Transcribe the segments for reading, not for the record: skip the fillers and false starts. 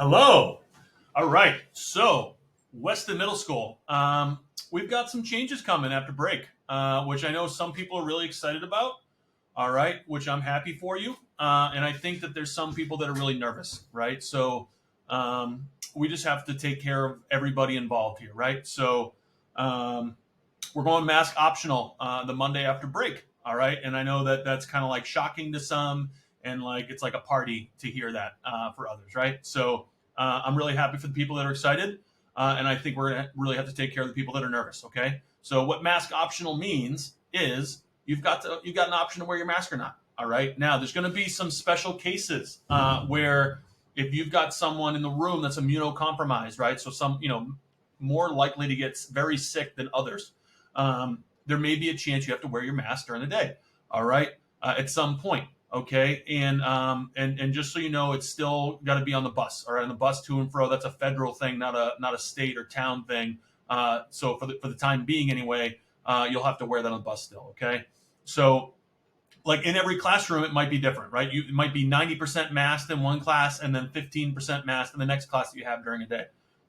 Hello. All right. So, Weston Middle School. We've got some changes coming after break, which I know some people are really excited about. All right, which I'm happy for you. And I think that there's some people that are really nervous, right? So, we just have to take care of everybody involved here, right? So, um, we're going mask optional the Monday after break. All right, and I know that that's kind of like shocking to some, and like it's like a party to hear that for others, right? So I'm really happy for the people that are excited, and I think we're gonna really have to take care of the people that are nervous. Okay, so what mask optional means is you've got an option to wear your mask or not. All right, now there's going to be some special cases where if you've got someone in the room that's immunocompromised, right? So some more likely to get very sick than others, there may be a chance you have to wear your mask during the day. All right, at some point. Okay, and just so you know, it's still got to be on the bus. All right, on the bus to and fro. That's a federal thing, not a state or town thing. So for the time being, anyway, you'll have to wear that on the bus still. Okay, so like in every classroom, it might be different, right? It might be 90% masked in one class and then 15% masked in the next class that you have during a day.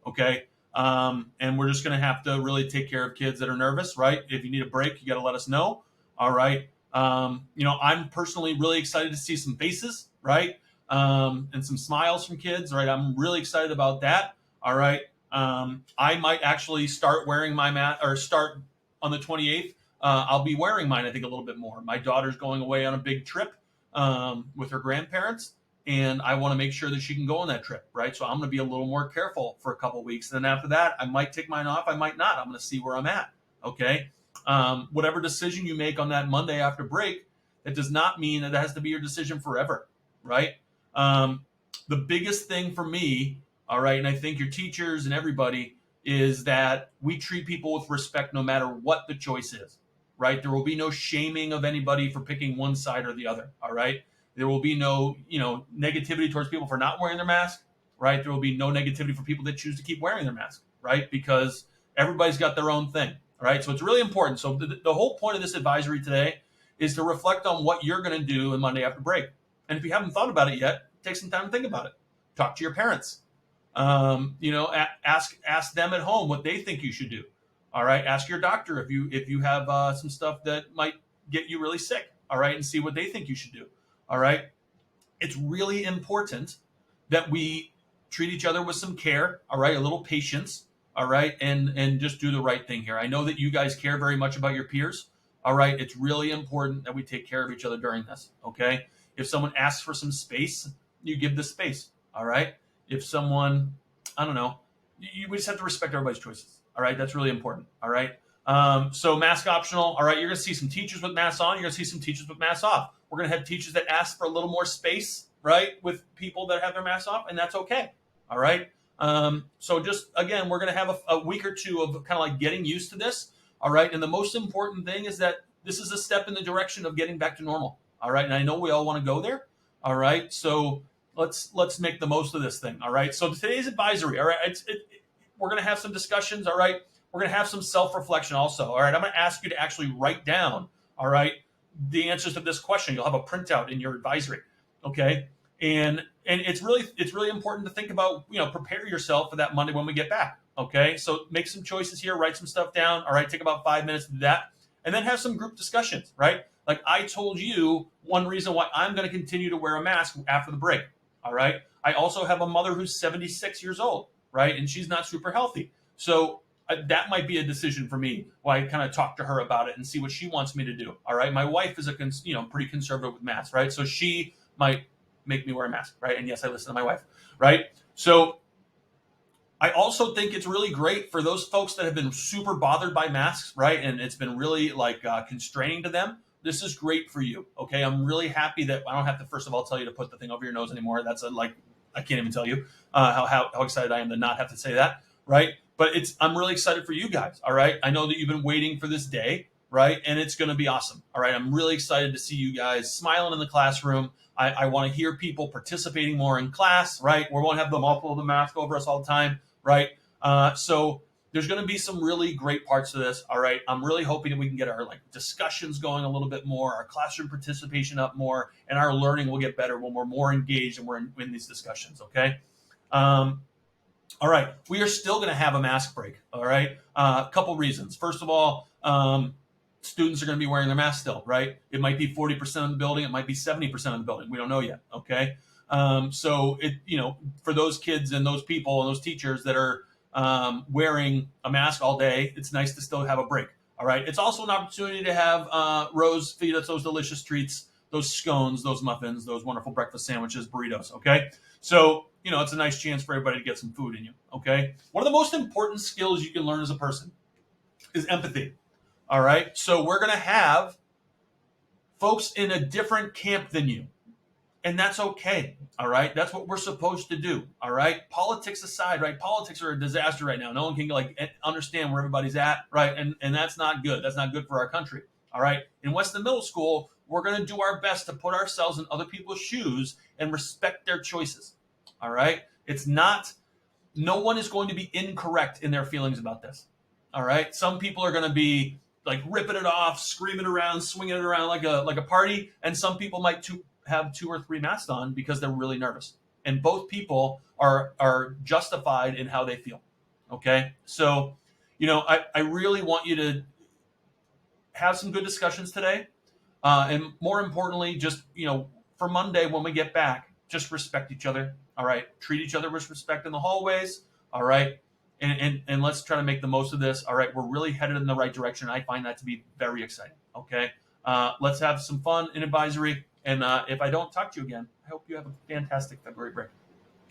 Okay. And we're just going to have to really take care of kids that are nervous, right? If you need a break, you got to let us know. All right. I'm personally really excited to see some faces, right? And some smiles from kids, right? I'm really excited about that. All right. I might actually start wearing my mask or start on the 28th. I'll be wearing mine, I think, a little bit more. My daughter's going away on a big trip with her grandparents, and I want to make sure that she can go on that trip, right? So I'm going to be a little more careful for a couple weeks. And then after that, I might take mine off. I might not. I'm going to see where I'm at, okay? Whatever decision you make on that Monday after break, it does not mean that it has to be your decision forever, right? The biggest thing for me, all right, and I think your teachers and everybody, is that we treat people with respect no matter what the choice is, right? There will be no shaming of anybody for picking one side or the other. All right. There will be no, negativity towards people for not wearing their mask, right? There will be no negativity for people that choose to keep wearing their mask, right? Because everybody's got their own thing. All right. So it's really important. So the whole point of this advisory today is to reflect on what you're going to do on Monday after break. And if you haven't thought about it yet, take some time to think about it. Talk to your parents. Ask them at home what they think you should do. All right. Ask your doctor if you have some stuff that might get you really sick. All right, and see what they think you should do. All right. It's really important that we treat each other with some care. All right, a little patience. All right, and just do the right thing here. I know that you guys care very much about your peers. All right, it's really important that we take care of each other during this. Okay. If someone asks for some space, you give the space. All right. If someone, I don't know, we just have to respect everybody's choices. All right, that's really important. All right. So mask optional. All right, you're going to see some teachers with masks on. You're going to see some teachers with masks off. We're going to have teachers that ask for a little more space, right, with people that have their masks off, and that's okay. All right. So just again, we're going to have a week or two of kind of like getting used to this. All right, and the most important thing is that this is a step in the direction of getting back to normal. All right, and I know we all want to go there. All right, so let's make the most of this thing. All right. So today's advisory. All right. We're going to have some discussions. All right. We're going to have some self-reflection also. All right. I'm going to ask you to actually write down, all right, the answers to this question. You'll have a printout in your advisory. Okay. And it's really important to think about, prepare yourself for that Monday when we get back. Okay. So make some choices here, write some stuff down. All right. Take about 5 minutes to do that. And then have some group discussions, right? Like I told you, one reason why I'm going to continue to wear a mask after the break. All right. I also have a mother who's 76 years old, right? And she's not super healthy. So that might be a decision for me. Why I kind of talk to her about it and see what she wants me to do. All right. My wife is pretty conservative with masks, right? So she might make me wear a mask, right? And yes, I listen to my wife, right? So I also think it's really great for those folks that have been super bothered by masks, right? And it's been really constraining to them. This is great for you. Okay. I'm really happy that I don't have to, first of all, tell you to put the thing over your nose anymore. That's I can't even tell you how excited I am to not have to say that. Right. But I'm really excited for you guys. All right. I know that you've been waiting for this day. Right. And it's going to be awesome. All right. I'm really excited to see you guys smiling in the classroom. I want to hear people participating more in class. Right. We won't have them all pull the mask over us all the time. Right. So there's going to be some really great parts to this. All right. I'm really hoping that we can get our discussions going a little bit more, our classroom participation up more, and our learning will get better when we're more engaged and we're in these discussions. Okay. All right, we are still going to have a mask break. All right, a couple reasons. First of all, students are going to be wearing their mask still, right? It might be 40% of the building, it might be 70% of the building. We don't know yet. Okay, so for those kids and those people and those teachers that are wearing a mask all day, it's nice to still have a break. All right, it's also an opportunity to have Rose feed us those delicious treats, those scones, those muffins, those wonderful breakfast sandwiches, burritos. Okay, so it's a nice chance for everybody to get some food in you. Okay, one of the most important skills you can learn as a person is empathy. All right, so we're going to have folks in a different camp than you, and that's okay. All right, that's what we're supposed to do. All right, politics aside, right? Politics are a disaster right now. No one can understand where everybody's at, right? And that's not good. That's not good for our country. All right, in Weston Middle School, we're going to do our best to put ourselves in other people's shoes and respect their choices. All right, no one is going to be incorrect in their feelings about this. All right, some people are going to be like ripping it off, screaming around, swinging it around like a party, and some people might have 2 or 3 masks on because they're really nervous. And both people are justified in how they feel. Okay, so I really want you to have some good discussions today, and more importantly, just for Monday when we get back, just respect each other. All right, treat each other with respect in the hallways. All right, and let's try to make the most of this. All right, we're really headed in the right direction. I find that to be very exciting. Okay, let's have some fun in advisory. And if I don't talk to you again, I hope you have a fantastic February break.